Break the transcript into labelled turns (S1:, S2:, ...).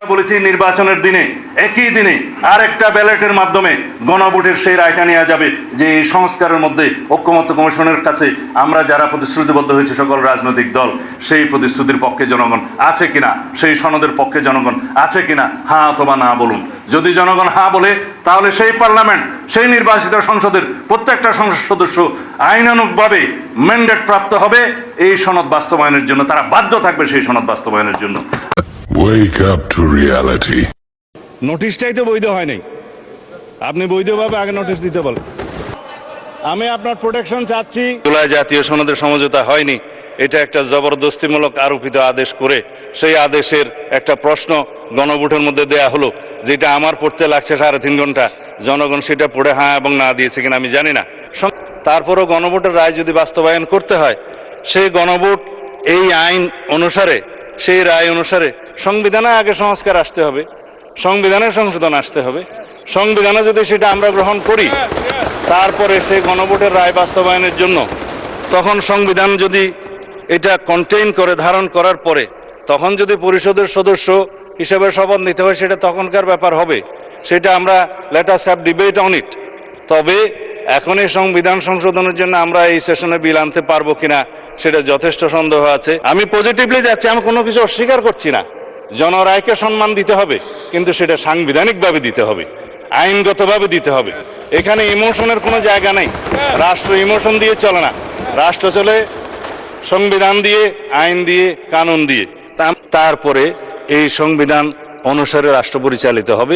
S1: বলেছি নির্বাচনের দিনে একই দিনে আরেকটা ব্যালটের মাধ্যমে গণভোটের সেই রায়টা নেওয়া যাবে যে এই সংস্কারের মধ্যে ঐক্যমত্য কমিশনের কাছে আমরা যারা প্রতিশ্রুতিবদ্ধ হয়েছে সকল রাজনৈতিক দল সেই প্রতিশ্রুতির পক্ষে জনগণ আছে কিনা, সেই সনদের পক্ষে জনগণ আছে কিনা, হ্যাঁ অথবা না বলুন। যদি জনগণ হ্যাঁ বলে তাহলে সেই পার্লামেন্ট, সেই নির্বাচিত সংসদের প্রত্যেকটা সংসদ সদস্য আইনানুগভাবে ম্যান্ডেট প্রাপ্ত হবে এই সনদ বাস্তবায়নের জন্য, তারা বাধ্য থাকবে সেই সনদ বাস্তবায়নের জন্য।
S2: Wake up to reality.
S1: নোটিশটাই তো বৈধ হয় নাই, আপনি বৈধভাবে আগে নোটিশ দিতে বলেন। আমি আপনার প্রোটেকশন চাচ্ছি। জুলাই জাতীয় সনদের সমঝোতা হয়নি, এটা একটা জবরদস্তিমূলক আরোপিত আদেশ করে সেই আদেশের একটা প্রশ্ন গণভোটের মধ্যে দেয়া হলো, যেটা আমার পড়তে লাগছে 3.5 ঘন্টা। জনগণ সেটা পড়ে হ্যাঁ এবং না দিয়েছে কিনা আমি জানি না। তারপরও গণভোটের রায় যদি বাস্তবায়ন করতে হয়, সেই গণভোট এই আইন অনুসারে, সেই রায় অনুসারে সংবিধানে আগে সংস্কার আসতে হবে, সংবিধানে সংশোধন আসতে হবে। সংবিধানে যদি সেটা আমরা গ্রহণ করি, তারপরে সেই গণভোটের রায় বাস্তবায়নের জন্য তখন সংবিধান যদি এটা কন্টেইন করে, ধারণ করার পরে তখন যদি পরিষদের সদস্য হিসেবে শপথ নিতে হয়, সেটা তখনকার ব্যাপার হবে। সেটা আমরা let us have debate on it. তবে এখন এই সংবিধান সংশোধনের জন্য আমরা এই সেশনে বিল আনতে পারবো কিনা সেটা যথেষ্ট সন্দেহ আছে। আমি পজিটিভলি যাচ্ছি, আমি কোনো কিছু অস্বীকার করছি না। জনরায়কে সম্মান দিতে হবে, কিন্তু সেটা সাংবিধানিকভাবে দিতে হবে, আইনগতভাবে দিতে হবে। এখানে ইমোশনের কোনো জায়গা নেই। রাষ্ট্র ইমোশন দিয়ে চলে না, রাষ্ট্র চলে সংবিধান দিয়ে, আইন দিয়ে, কানুন দিয়ে। তারপরে এই সংবিধান অনুসারে রাষ্ট্র পরিচালিত হবে।